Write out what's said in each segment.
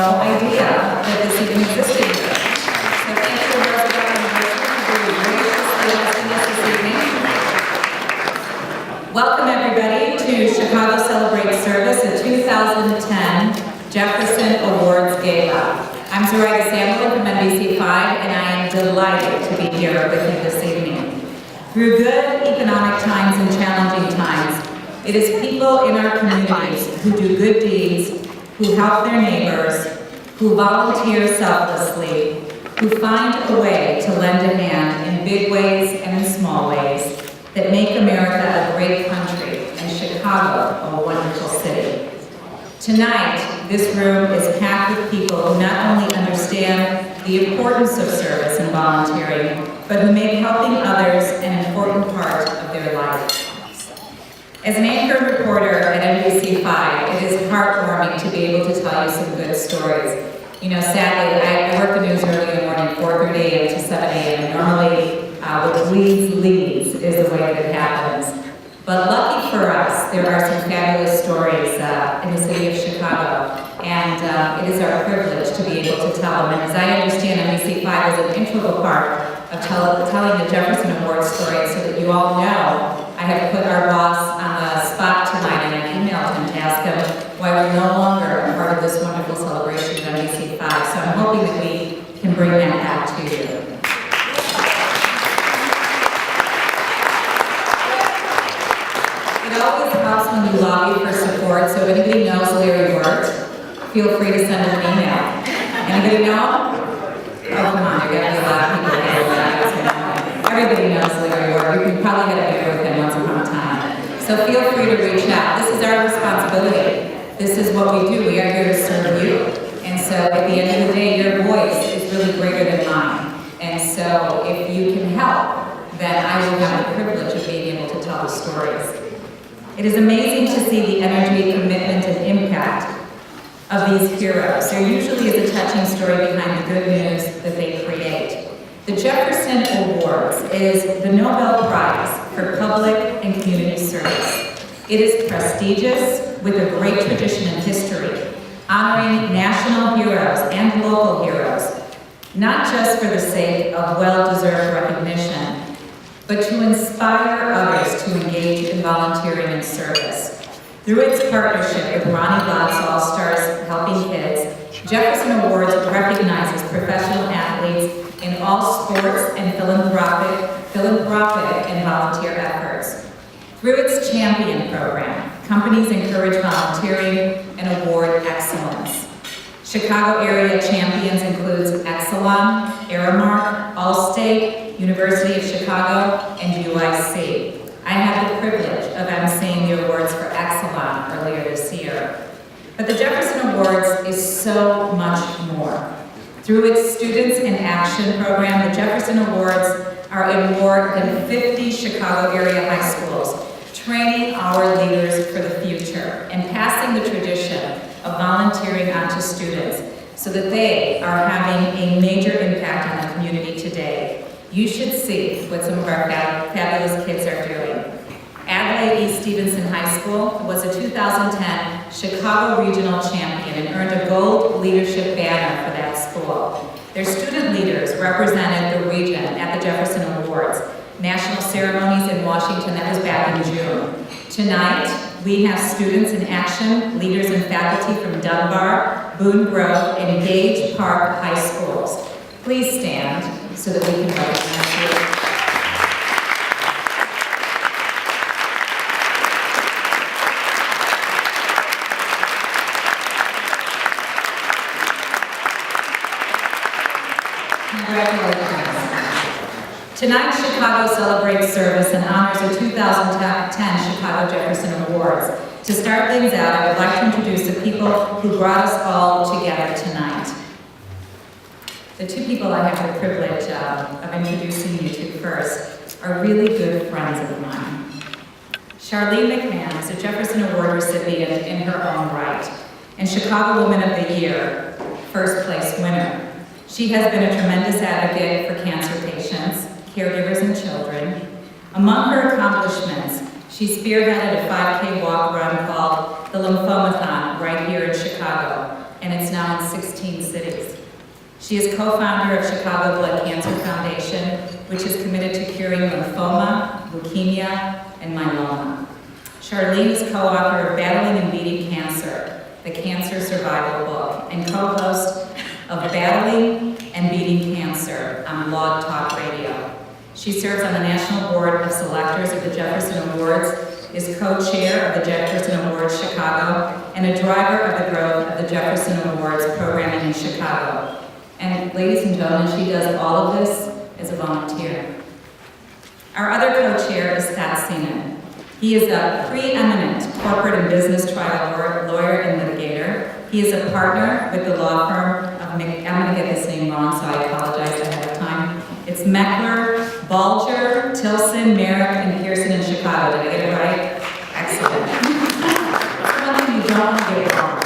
no idea that this even existed here. So thank you to Roosevelt University for being graciously hosting us this evening. Welcome everybody to Chicago Celebrates Service, a 2010 Jefferson Awards Gala. I'm Zoraida Sambolin from NBC 5, and I am delighted to be here with you this evening. Through good economic times and challenging times, it is people in our communities who do good deeds, who help their neighbors, who volunteer selflessly, who find a way to lend a hand in big ways and in small ways that make America a great country and Chicago a wonderful city. Tonight, this room is packed with people who not only understand the importance of service and volunteering, but who make helping others an important part of their life. As an anchor reporter at NBC 5, it is heartwarming to be able to tell you some good stories. You know, sadly, I work the news early in the morning, 4:30 a.m. to 7 a.m., and normally with leads is the way that it happens. But lucky for us, there are some fabulous stories in the city of Chicago, and it is our privilege to be able to tell them. And as I understand, NBC 5 is an integral part of telling the Jefferson Awards story, so that you all know, I have put our boss on the spot tonight, and I emailed him to ask him why we're no longer a part of this wonderful celebration of NBC 5. So I'm hoping that we can bring that back to you. It always helps when you lobby for support, so if anybody knows Larry Wirt, feel free to send him an email. Anybody know? Oh, come on, there gotta be a lot of people here. Everybody knows Larry Wirt. You can probably get a beer with him once upon a time. So feel free to reach out. This is our responsibility. This is what we do. We are here to serve you. And so at the end of the day, your voice is really greater than mine. And so if you can help, then I will have the privilege of being able to tell the stories. It is amazing to see the energy, commitment, and impact of these heroes. There usually is a touching story behind the good news that they create. The Jefferson Awards is the Nobel Prize for Public and Community Service. It is prestigious with a great tradition and history, honoring national heroes and local heroes, not just for the sake of well-deserved recognition, but to inspire others to engage in volunteering and service. Through its partnership with Ronnie Lott's All-Stars Helping Kids, Jefferson Awards recognizes professional athletes in all sports and philanthropic and volunteer efforts. Through its Champion program, companies encourage volunteering and award excellence. Chicago area champions includes Exelon, Aramark, Allstate, University of Chicago, and UIC. I had the privilege of emceeing the awards for Exelon earlier this year. But the Jefferson Awards is so much more. Through its Students in Action program, the Jefferson Awards are in more than 50 Chicago area high schools, training our leaders for the future and passing the tradition of volunteering onto students so that they are having a major impact on the community today. You should see what some of our fabulous kids are doing. Adelaide East Stevenson High School was a 2010 Chicago Regional Champion and earned a gold leadership banner for that school. Their student leaders represented the region at the Jefferson Awards, national ceremonies in Washington. That was back in June. Tonight, we have Students in Action, leaders and faculty from Dunbar, Boone Grove, and Gage Park High Schools. Please stand so that we can recognize you. Congratulations. Tonight, Chicago Celebrates Service and honors the 2010 Chicago Jefferson Awards. To start things out, I would like to introduce the people who brought us all together tonight. The two people I have the privilege of introducing you to first are really good friends of mine. Charlene McMann is a Jefferson Award recipient in her own right, and Chicago Woman of the Year, first place winner. She has been a tremendous advocate for cancer patients, caregivers, and children. Among her accomplishments, she spearheaded a 5K walk run called the Lymphomathon right here in Chicago, and it's now in 16 She is co-founder of Chicago Blood Cancer Foundation, which is committed to curing lymphoma, leukemia, and myeloma. Charlene is co-author of Battling and Beating Cancer, the Cancer Survival Book, and co-host of Battling and Beating Cancer on Blog Talk Radio. She serves on the National Board of Selectors of the Jefferson Awards, is co-chair of the Jefferson Awards Chicago, and a driver of the growth of the Jefferson Awards programming in Chicago. And ladies and gentlemen, she does all of this as a volunteer. Our other co-chair is Seaman. He is a preeminent corporate and business trial lawyer and litigator. He is a partner with the law firm of I'm going to get this name wrong, so I apologize ahead of time. It's Meckler, Bulger, Tilson, Merrick, and Pearson in Chicago. Did I get it right? Excellent. That's one thing you don't want to get wrong.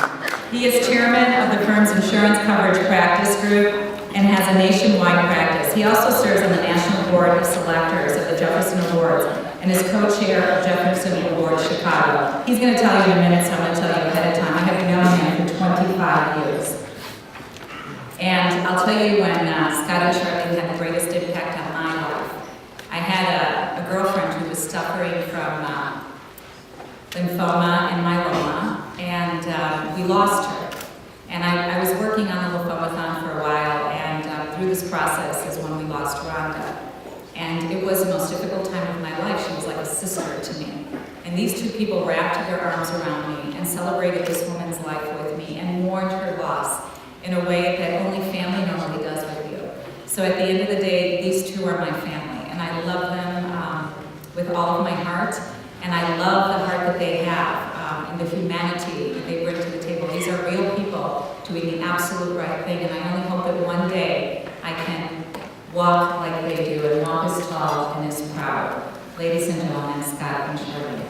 He is chairman of the firm's insurance coverage practice group and has a nationwide practice. He also serves on the National Board of Selectors of the Jefferson Awards and is co-chair of Jefferson Awards Chicago. He's going to tell you in a minute, so I'm going to tell you ahead of time. I have known him for 25 years. And I'll tell you when Scott and Charlene had the greatest impact on my life. I had a girlfriend who was suffering from lymphoma and myeloma, and we lost her. And I was working on the lymphomathon for a while, and through this process is when we lost Rhonda. And it was the most difficult time of my life. She was like a sister to me. And these two people wrapped their arms around me and celebrated this woman's life with me and mourned her loss in a way that only family normally does with you. So at the end of the day, these two are my family, and I love them with all of my heart, and I love the heart that they have and the humanity that they bring to the table. These are real people doing the absolute right thing, and I only hope that one day I can walk like they do and walk as tall and as proud. Ladies and gentlemen, Scott and Charlene.